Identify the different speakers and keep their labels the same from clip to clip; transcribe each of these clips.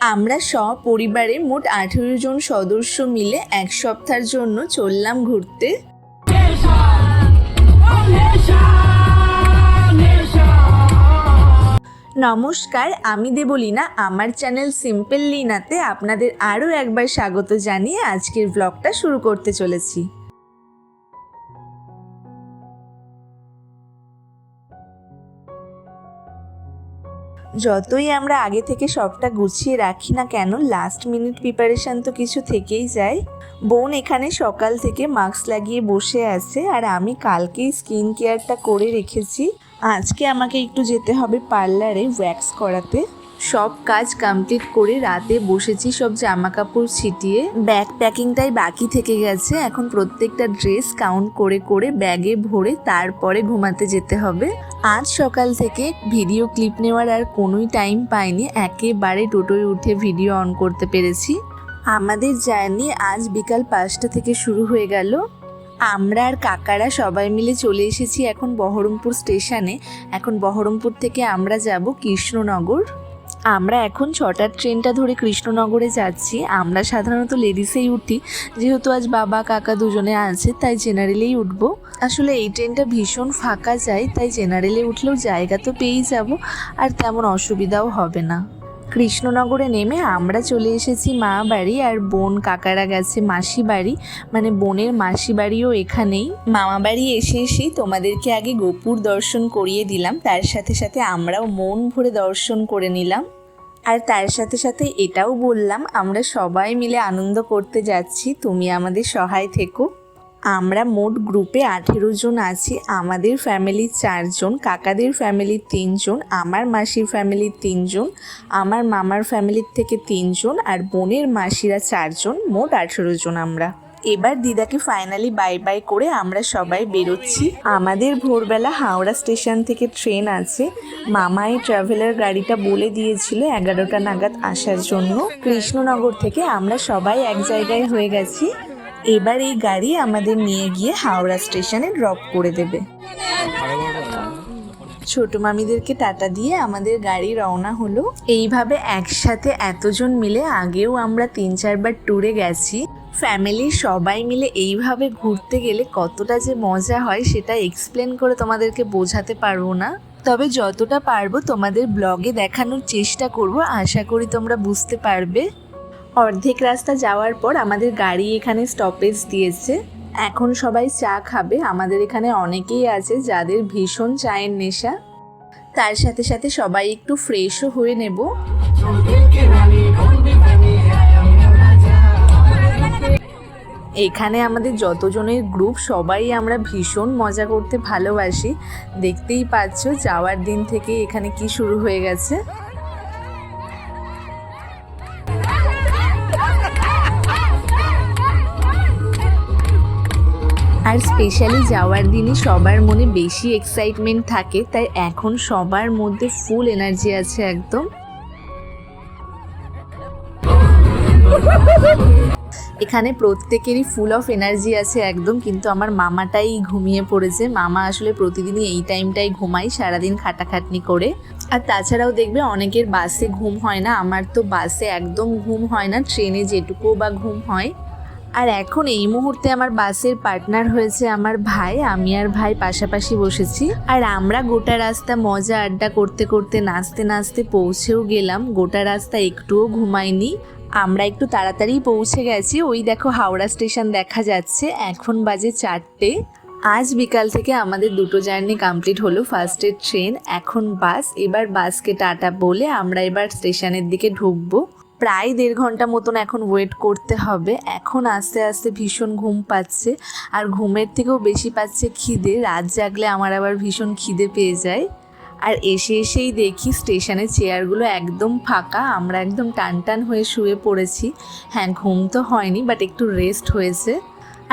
Speaker 1: আমরা সপরিবারে মোট 18 জন সদস্য মিলে এক সপ্তাহের জন্য চললাম ঘুরতে। নমস্কার, আমি দেবলীনা। আমার চ্যানেল সিম্পল লিনাতে আপনাদের আরও একবার স্বাগত জানিয়ে আজকের ব্লগটা শুরু করতে চলেছি। যতই আমরা আগে থেকে সবটা গুছিয়ে রাখি না কেন, লাস্ট মিনিট প্রিপারেশান তো কিছু থেকেই যায়। বোন এখানে সকাল থেকে মাস্ক লাগিয়ে বসে আছে, আর আমি কালকেই স্কিন কেয়ারটা করে রেখেছি। আজকে আমাকে একটু যেতে হবে পার্লারে ওয়্যাক্স করাতে। সব কাজ কমপ্লিট করে রাতে বসেছি সব জামা কাপড় ছিটিয়ে। ব্যাগ প্যাকিংটাই বাকি থেকে গেছে। এখন প্রত্যেকটা ড্রেস কাউন্ট করে করে ব্যাগে ভরে তারপরে ঘুমাতে যেতে হবে। আজ সকাল থেকে ভিডিও ক্লিপ নেওয়ার আর কোনোই টাইম পাইনি, একেবারে টোটোয় উঠে ভিডিও অন করতে পেরেছি। আমাদের জার্নি আজ বিকাল 5টা থেকে শুরু হয়ে গেল। আমরা আর কাকারা সবাই মিলে চলে এসেছি এখন বহরমপুর স্টেশনে। এখন বহরমপুর থেকে আমরা যাব কৃষ্ণনগর। আমরা এখন 6টার ট্রেনটা ধরে কৃষ্ণনগরে যাচ্ছি। আমরা সাধারণত লেডিসেই উঠি, যেহেতু আজ বাবা কাকা দুজনে আছে তাই জেনারেলেই উঠব। আসলে এই ট্রেনটা ভীষণ ফাঁকা যায়, তাই জেনারেলে উঠলেও জায়গা তো পেয়েই যাব, আর তেমন অসুবিধাও হবে না। কৃষ্ণনগরে নেমে আমরা চলে এসেছি মা বাড়ি, আর বোন কাকারা গেছে মাসি বাড়ি, মানে বোনের মাসি বাড়িও এখানেই। মামা বাড়ি এসেই তোমাদেরকে আগে গোপুর দর্শন করিয়ে দিলাম, তার সাথে সাথে আমরাও মন ভরে দর্শন করে নিলাম। আর তার সাথে সাথে এটাও বললাম আমরা সবাই মিলে আনন্দ করতে যাচ্ছি, তুমি আমাদের সহায় থেকো। আমরা মোট গ্রুপে 18 জন আছি। আমাদের ফ্যামিলির 4 জন, কাকাদের ফ্যামিলির 3 জন, আমার মাসির ফ্যামিলির 3 জন, আমার মামার ফ্যামিলির থেকে 3 জন, আর বোনের মাসিরা 4 জন, মোট 18 জন আমরা। এবার দিদাকে ফাইনালি বাই বাই করে আমরা সবাই বেরোচ্ছি। আমাদের ভোরবেলা হাওড়া স্টেশন থেকে ট্রেন আছে। মামাই ট্রাভেলার গাড়িটা বলে দিয়েছিল 11টা নাগাদ আসার জন্য। কৃষ্ণনগর থেকে আমরা সবাই এক জায়গায় হয়ে গেছি। এবার এই গাড়ি আমাদের নিয়ে গিয়ে হাওড়া স্টেশনে ড্রপ করে দেবে। ছোট মামিদেরকে টাটা দিয়ে আমাদের গাড়ি রওনা হলো। এইভাবে একসাথে এতজন মিলে আগেও আমরা 3-4 বার ট্যুরে গেছি। ফ্যামিলির সবাই মিলে এইভাবে ঘুরতে গেলে কতটা যে মজা হয় সেটা এক্সপ্লেন করে তোমাদেরকে বোঝাতে পারবো না, তবে যতটা পারবো তোমাদের ব্লগে দেখানোর চেষ্টা করব। আশা করি তোমরা বুঝতে পারবে। অর্ধেক রাস্তা যাওয়ার পর আমাদের গাড়ি এখানে স্টপেজ দিয়েছে। এখন সবাই চা খাবে। আমাদের এখানে অনেকেই আছে যাদের ভীষণ চায়ের নেশা। তার সাথে সাথে সবাই একটু ফ্রেশও হয়ে নেব। এখানে আমাদের যতজনের গ্রুপ সবাই আমরা ভীষণ মজা করতে ভালোবাসি। দেখতেই পাচ্ছ যাওয়ার দিন থেকে এখানে কি শুরু হয়ে গেছে। আর স্পেশালি যাওয়ার দিনই সবার মনে বেশি এক্সাইটমেন্ট থাকে, তাই এখন সবার মধ্যে ফুল এনার্জি আছে একদম। এখানে প্রত্যেকেরই ফুল অফ এনার্জি আছে একদম, কিন্তু আমার মামাটাই ঘুমিয়ে পড়েছে। মামা আসলে প্রতিদিনই এই টাইমটাই ঘুমাই সারাদিন খাটাখাটনি করে। আর তাছাড়াও দেখবে অনেকের বাসে ঘুম হয় না, আমার তো বাসে একদম ঘুম হয় না, ট্রেনে যেটুকুও বা ঘুম হয়। আর এখন এই মুহূর্তে আমার বাসের পার্টনার হয়েছে আমার ভাই। আমি আর ভাই পাশাপাশি বসেছি, আর আমরা গোটা রাস্তা মজা আড্ডা করতে করতে নাচতে নাচতে পৌঁছেও গেলাম। গোটা রাস্তা একটুও ঘুমাইনি। আমরা একটু তাড়াতাড়ি পৌঁছে গেছি। ওই দেখো হাওড়া স্টেশন দেখা যাচ্ছে। এখন বাজে 4টে। আজ বিকাল থেকে আমাদের 2টো জার্নি কমপ্লিট হলো। ফার্স্টে ট্রেন, এখন বাস। এবার বাসকে টাটা বলে আমরা এবার স্টেশনের দিকে ঢুকবো। প্রায় 1.5 ঘন্টা মতন এখন ওয়েট করতে হবে। এখন আস্তে আস্তে ভীষণ ঘুম পাচ্ছে, আর ঘুমের থেকেও বেশি পাচ্ছে খিদে। রাত জাগলে আমার আবার ভীষণ খিদে পেয়ে যায়। আর এসেই দেখি স্টেশনের চেয়ারগুলো একদম ফাঁকা। আমরা একদম টান হয়ে শুয়ে পড়েছি। হ্যাঁ, ঘুম তো হয়নি, বাট একটু রেস্ট হয়েছে।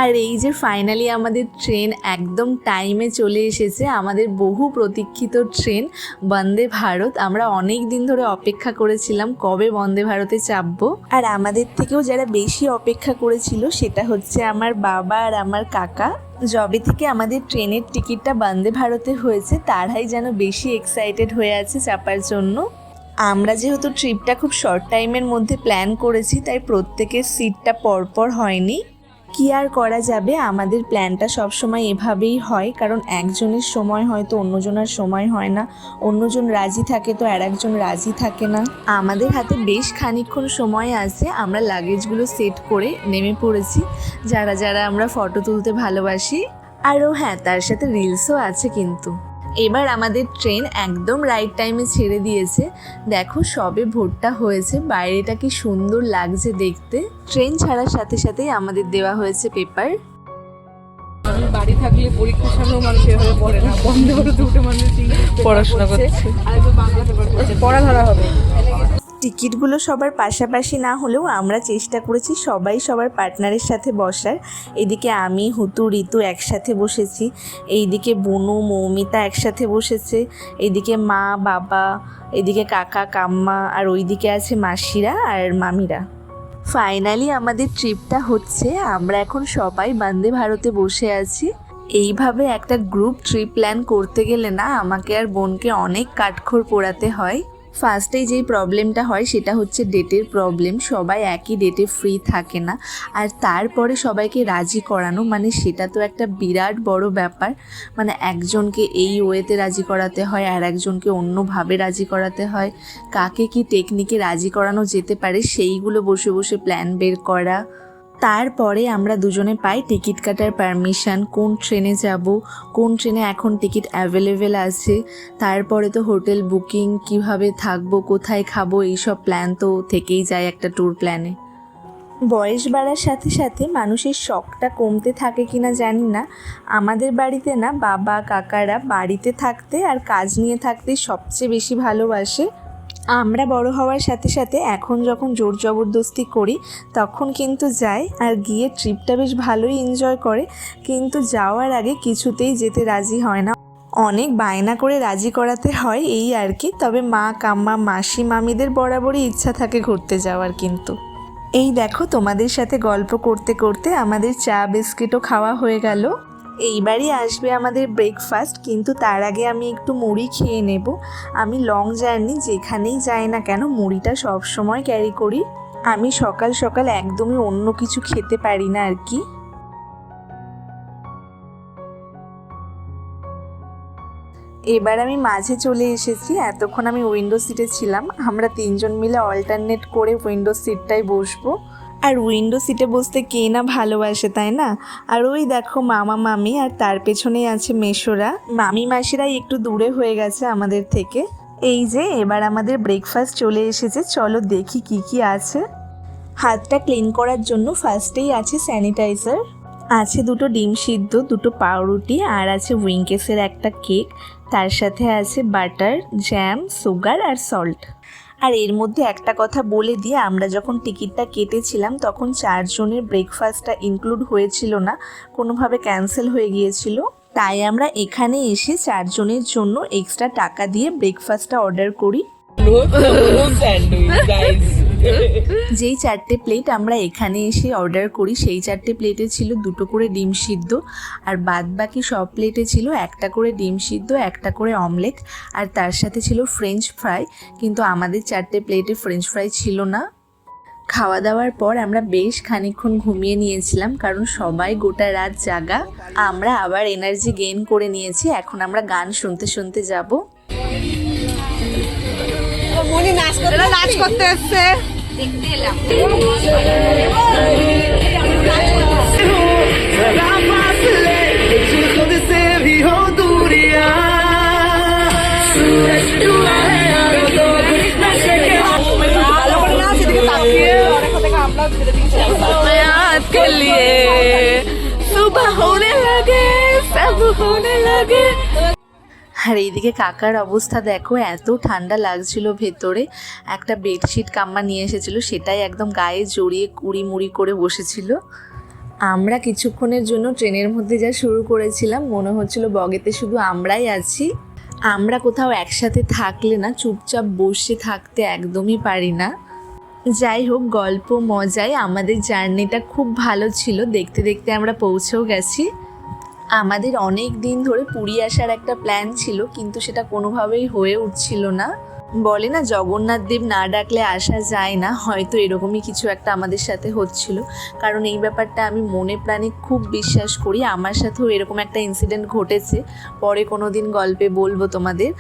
Speaker 1: আর এই যে ফাইনালি আমাদের ট্রেন একদম টাইমে চলে এসেছে। আমাদের বহু প্রতীক্ষিত ট্রেন বন্দে ভারত। আমরা অনেক দিন ধরে অপেক্ষা করেছিলাম কবে বন্দে ভারতে চাপবো। আর আমাদের থেকেও যারা বেশি অপেক্ষা করেছিল সেটা হচ্ছে আমার বাবা আর আমার কাকা। যবে থেকে আমাদের ট্রেনের টিকিটটা বন্দে ভারতে হয়েছে তারাই যেন বেশি এক্সাইটেড হয়ে আছে চাপার জন্য। আমরা যেহেতু ট্রিপটা খুব শর্ট টাইমের মধ্যে প্ল্যান করেছি, তাই প্রত্যেকের সিটটা পরপর হয়নি। কি আর করা যাবে, আমাদের প্ল্যানটা সবসময় এভাবেই হয়, কারণ একজনের সময় হয়তো অন্যজনের সময় হয় না, অন্যজন রাজি থাকে তো আর একজন রাজি থাকে না। আমাদের হাতে বেশ খানিকক্ষণ সময় আছে, আমরা লাগেজগুলো সেট করে নেমে পড়েছি, যারা যারা আমরা ফটো তুলতে ভালোবাসি। আরও হ্যাঁ, তার সাথে রিলসও আছে কিন্তু। এবার আমাদের ট্রেন একদম রাইট টাইমে ছেড়ে দিয়েছে। দেখো সবে ভোরটা হয়েছে, বাইরেটা কি সুন্দর লাগছে দেখতে। ট্রেন ছাড়ার সাথে সাথেই আমাদের দেওয়া হয়েছে পেপার।
Speaker 2: আমি বাড়ি থাকলে পরীক্ষার সামনেও মানুষ এভাবে পড়ে না, বন্ধ করে দুটো মানুষ পড়াশোনা করছে আর বাংলা পেপার করছে, পড়া ধরা হবে।
Speaker 1: টিকিটগুলো সবার পাশাপাশি না হলেও আমরা চেষ্টা করেছি সবাই সবার পার্টনারের সাথে বসার। এদিকে আমি, হুতু, ঋতু একসাথে বসেছি, এইদিকে বনু, মৌমিতা একসাথে বসেছে, এদিকে মা, বাবা, এদিকে কাকা, কাম্মা, আর ওইদিকে আছে মাসিরা আর মামিরা। ফাইনালি আমাদের ট্রিপটা হচ্ছে, আমরা এখন সবাই বন্দে ভারতে বসে আছি। এইভাবে একটা গ্রুপ ট্রিপ প্ল্যান করতে গেলে না আমাকে আর বোনকে অনেক কাঠখড় পোড়াতে হয়। ফার্স্টেই যেই প্রবলেমটা হয় সেটা হচ্ছে ডেটের প্রবলেম। সবাই একই ডেটে ফ্রি থাকে না, আর তারপরে সবাইকে রাজি করানো, মানে সেটা তো একটা বিরাট বড় ব্যাপার। মানে একজনকে এই ওয়েতে রাজি করাতে হয় আর একজনকে অন্যভাবে রাজি করাতে হয়। কাকে কি টেকনিকে রাজি করানো যেতে পারে সেইগুলো বসে বসে প্ল্যান বের করা। তারপরে আমরা দুজনে পাই টিকিট কাটার পারমিশন, কোন ট্রেনে যাব, কোন ট্রেনে এখন টিকিট অ্যাভেলেবেল আছে। তারপরে তো হোটেল বুকিং, কিভাবে থাকবো, কোথায় খাবো, এইসব প্ল্যান তো থেকেই যায় একটা ট্যুর প্ল্যানে। বয়স বাড়ার সাথে সাথে মানুষের শখটা কমতে থাকে কিনা জানি না, আমাদের বাড়িতে না বাবা কাকারা বাড়িতে থাকতে আর কাজ নিয়ে থাকতে সবচেয়ে বেশি ভালোবাসে। আমরা বড় হওয়ার সাথে সাথে এখন যখন জোর জবরদস্তি করি তখন কিন্তু যায়, আর গিয়ে ট্রিপটা বেশ ভালোই এনজয় করে, কিন্তু যাওয়ার আগে কিছুতেই যেতে রাজি হয় না। অনেক বায়না করে রাজি করাতে হয় এই আর কি। তবে মা, কাম্মা, মাসি, মামিদের বরাবরই ইচ্ছা থাকে ঘুরতে যাওয়ার। কিন্তু এই দেখো তোমাদের সাথে গল্প করতে করতে আমাদের চা বিস্কিটও খাওয়া হয়ে গেল। এইবারই আসবে আমাদের ব্রেকফাস্ট, কিন্তু তার আগে আমি একটু মুড়ি খেয়ে নেব। আমি লং জার্নি যেখানেই যাই না কেন মুড়িটা সব সময় ক্যারি করি। আমি সকাল সকাল একদমই অন্য কিছু খেতে পারি না আর কি। এবার আমি মাঝে চলে এসেছি, এতক্ষণ আমি উইন্ডো সিটে ছিলাম। আমরা তিনজন মিলে অল্টারনেট করে উইন্ডো সিটটাই বসবো। আর উইন্ডো সিটে বসতে কে না ভালোবাসে, তাই না? আর ওই দেখো মামা মামি, আর তার পেছনেই আছে মেশোরা। মামি মাসিরাই একটু দূরে হয়ে গেছে আমাদের থেকে। এই যে এবার আমাদের ব্রেকফাস্ট চলে এসেছে, চলো দেখি কি কি আছে। হাতটা ক্লিন করার জন্য ফার্স্টেই আছে স্যানিটাইজার, আছে দুটো ডিম সিদ্ধ, দুটো পাউরুটি, আর আছে উইঙ্কেসের একটা কেক, তার সাথে আছে বাটার, জ্যাম, সুগার আর সল্ট। আর এর মধ্যে একটা কথা বলে দিয়ে, আমরা যখন টিকিটটা কেটেছিলাম তখন 4 জনের ব্রেকফাস্টটা ইনক্লুড হয়েছিল না, কোনোভাবে ক্যান্সেল হয়ে গিয়েছিল। তাই আমরা এখানে এসে 4 জনের জন্য এক্সট্রা টাকা দিয়ে ব্রেকফাস্টটা অর্ডার করি। যেই 4টে প্লেট আমরা এখানে এসে অর্ডার করি সেই 4টে প্লেটে ছিল 2টো করে ডিম সিদ্ধ, আর বাদ বাকি সব প্লেটে ছিল 1টা করে ডিম সিদ্ধ, 1টা করে অমলেট, আর তার সাথে ছিল ফ্রেঞ্চ ফ্রাই। কিন্তু আমাদের 4টে প্লেটে ফ্রেঞ্চ ফ্রাই ছিল না। খাওয়া দাওয়ার পর আমরা বেশ খানিকক্ষণ ঘুমিয়ে নিয়েছিলাম, কারণ সবাই গোটা রাত জাগা। আমরা আবার এনার্জি গেইন করে নিয়েছি, এখন আমরা গান শুনতে শুনতে যাব।
Speaker 2: নাচ করতে এসছে, দেখতে এলাম।
Speaker 1: আর এইদিকে কাকার অবস্থা দেখো, এত ঠান্ডা লাগছিল ভেতরে। একটা বেডশিট কাম্মা নিয়ে এসেছিলো, সেটাই একদম গায়ে জড়িয়ে কুড়ি মুড়ি করে বসেছিল। আমরা কিছুক্ষণের জন্য ট্রেনের মধ্যে যা শুরু করেছিলাম, মনে হচ্ছিল বগেতে শুধু আমরাই আছি। আমরা কোথাও একসাথে থাকলে না চুপচাপ বসে থাকতে একদমই পারি না। যাই হোক, গল্প মজায় আমাদের জার্নিটা খুব ভালো ছিল। দেখতে দেখতে আমরা পৌঁছেও গেছি। আমাদের অনেক দিন ধরে পুরী আসার একটা প্ল্যান ছিল, কিন্তু সেটা কোনোভাবেই হয়ে উঠছিল না। বলে না জগন্নাথ দেব না ডাকলে আসা যায় না, হয়তো এরকমই কিছু একটা আমাদের সাথে হচ্ছিল। কারণ এই ব্যাপারটা আমি মনে প্রাণে খুব বিশ্বাস করি। আমার সাথেও এরকম একটা ইনসিডেন্ট ঘটেছে, পরে কোনো দিন গল্পে বলবো তোমাদের।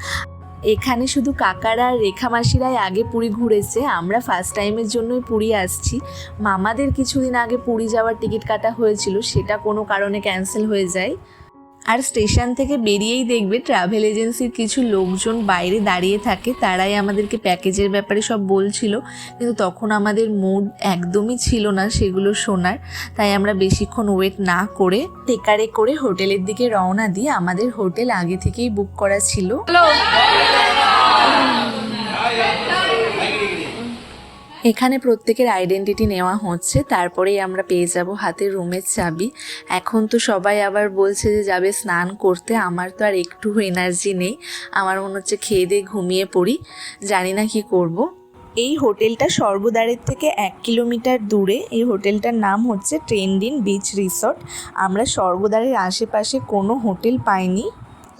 Speaker 1: এখানে শুধু কাকারা আর রেখা মাসিরাই আগে পুরী ঘুরেছে, আমরা ফার্স্ট টাইমের জন্যই পুরী আসছি। মামাদের কিছুদিন আগে পুরী যাওয়ার টিকিট কাটা হয়েছিল, সেটা কোনো কারণে ক্যান্সেল হয়ে যায়। আর স্টেশন থেকে বেরিয়েই দেখবে ট্রাভেল এজেন্সির কিছু লোকজন বাইরে দাঁড়িয়ে থাকে, তারাই আমাদেরকে প্যাকেজের ব্যাপারে সব বলছিল, কিন্তু তখন আমাদের মুড একদমই ছিল না সেগুলো শোনার। তাই আমরা বেশিক্ষণ ওয়েট না করে টেকারে করে হোটেলের দিকে রওনা দিই। আমাদের হোটেল আগে থেকেই বুক করা ছিল। এখানে প্রত্যেকের আইডেন্টিটি নেওয়া হচ্ছে, তারপরেই আমরা পেয়ে যাব হাতে রুমের চাবি। এখন তো সবাই আবার বলছে যে যাবে স্নান করতে, আমার তো আর একটু এনার্জি নেই। আমার মনে হচ্ছে খেয়ে দিয়ে ঘুমিয়ে পড়ি, জানি না কি করব। এই হোটেলটা স্বর্গদ্বারের থেকে 1 কিলোমিটার দূরে। এই হোটেলটার নাম হচ্ছে ট্রেন্ডিন বিচ রিসর্ট। আমরা স্বর্গদ্বারের আশেপাশে কোনো হোটেল পাইনি,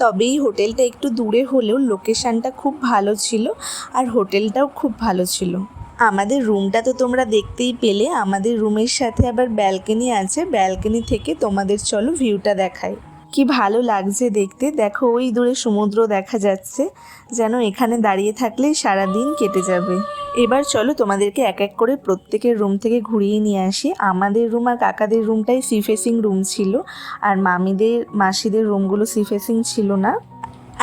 Speaker 1: তবে এই হোটেলটা একটু দূরে হলেও লোকেশানটা খুব ভালো ছিল আর হোটেলটাও খুব ভালো ছিল। আমাদের রুমটা তো তোমরা দেখতেই পেলে, আমাদের রুমের সাথে আবার ব্যালকনি আছে। ব্যালকনি থেকে তোমাদের চলো ভিউটা দেখাই। কি ভালো লাগছে দেখতে, দেখো ওই দূরে সমুদ্র দেখা যাচ্ছে, যেন এখানে দাঁড়িয়ে থাকলেই সারাদিন কেটে যাবে। এবার চলো তোমাদেরকে এক এক করে প্রত্যেকের রুম থেকে ঘুরিয়ে নিয়ে আসি। আমাদের রুম আর কাকাদের রুমটাই সি ফেসিং রুম ছিল, আর মামিদের মাসিদের রুমগুলো সি ফেসিং ছিল না।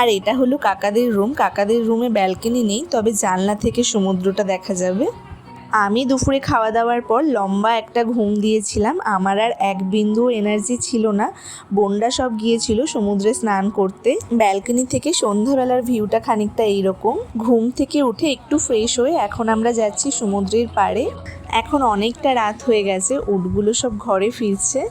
Speaker 1: আর এটা হলো কাকাদের রুম। কাকাদের রুমে ব্যালকনি নেই, তবে জানলা থেকে সমুদ্রটা দেখা যাবে। আমি দুপুরে খাওয়া দাওয়ার পর লম্বা একটা ঘুম দিয়েছিলাম। আমার আর এক বিন্দু এনার্জি ছিল না। বোনরা সব গিয়েছিল সমুদ্রে স্নান করতে। ব্যালকনি থেকে সন্ধ্যাবেলার ভিউটা খানিকটা এইরকম। ঘুম থেকে উঠে একটু ফ্রেশ হয়ে এখন আমরা যাচ্ছি সমুদ্রের পাড়ে। এখন অনেকটা রাত হয়ে গেছে, উটগুলো সব ঘরে ফিরছে।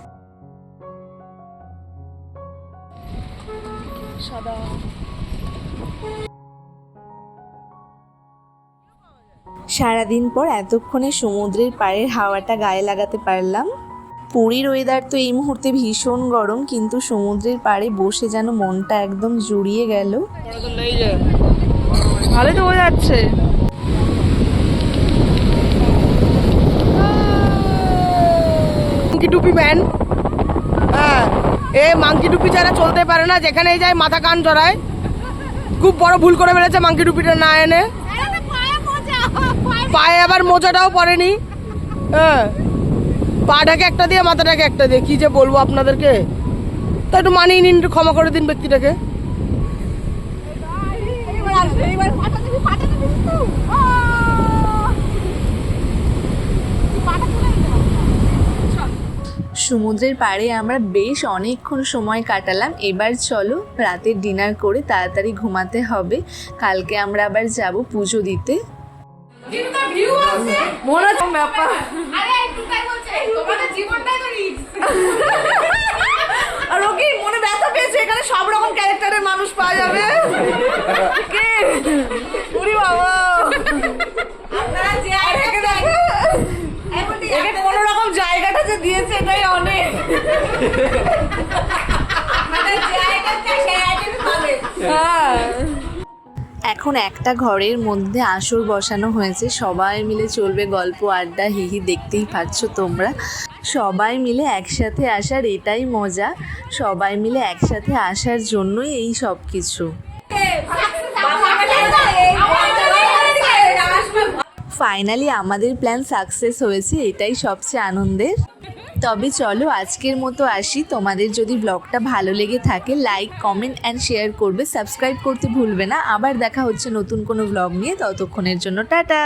Speaker 1: সারাদিন পর এতক্ষণে সমুদ্রের পাড়ের হাওয়াটা গায়ে লাগাতে পারলাম। পুরীর ওয়েদার তো এই মুহূর্তে ভীষণ গরম, কিন্তু সমুদ্রের পাড়ে বসে যেন মনটা একদম জুড়িয়ে গেল।
Speaker 2: ভালোই তো বোঝা যাচ্ছে। মাঙ্কি টুপি ম্যান, হ্যাঁ, এ মাঙ্কি টুপি ছাড়া চলতে পারে না, যেখানে যায় মাথা কান জড়ায়। খুব বড় ভুল করে ফেলেছে মাঙ্কি টুপিটা না এনে। পায়ে আবার মোজাটাও পরেনি, হ্যাঁ, পাটাকে একটা দিয়ে মাথাটাকে একটা দিয়ে, কি যে বলবো আপনাদেরকে। তা একটু মানিয়ে নিন, একটু ক্ষমা করে দিন ব্যক্তিটাকে।
Speaker 1: সমুদ্রের পাড়ে আমরা বেশ অনেকক্ষণ সময় কাটালাম। এবার চলো রাতের ডিনার করে তাড়াতাড়ি ঘুমাতে হবে, কালকে আমরা আবার যাব পুজো দিতে।
Speaker 2: আর ও কি মনে ব্যথা পেয়েছে, এখানে সব রকম ক্যারেক্টারের মানুষ পাওয়া যাবে। কোনো রকম জায়গাটা যে দিয়েছে এটাই অনেক।
Speaker 1: এখন একটা ঘরের মধ্যে আসর বসানো হয়েছে, সবাই মিলে চলবে গল্প আড্ডা হিহি, দেখতেই পাচ্ছ তোমরা। সবাই মিলে একসাথে আসার এটাই মজা, সবাই মিলে একসাথে আসার জন্যই এই সব কিছু। ফাইনালি আমাদের প্ল্যান সাকসেস হয়েছে, এটাই সবচেয়ে আনন্দের। তবে চলো আজকের মতো আসি। তোমাদের যদি ব্লগটা ভালো লেগে থাকে লাইক কমেন্ট অ্যান্ড শেয়ার করবে, সাবস্ক্রাইব করতে ভুলবে না। আবার দেখা হচ্ছে নতুন কোনো ব্লগ নিয়ে, ততক্ষণের জন্য টাটা।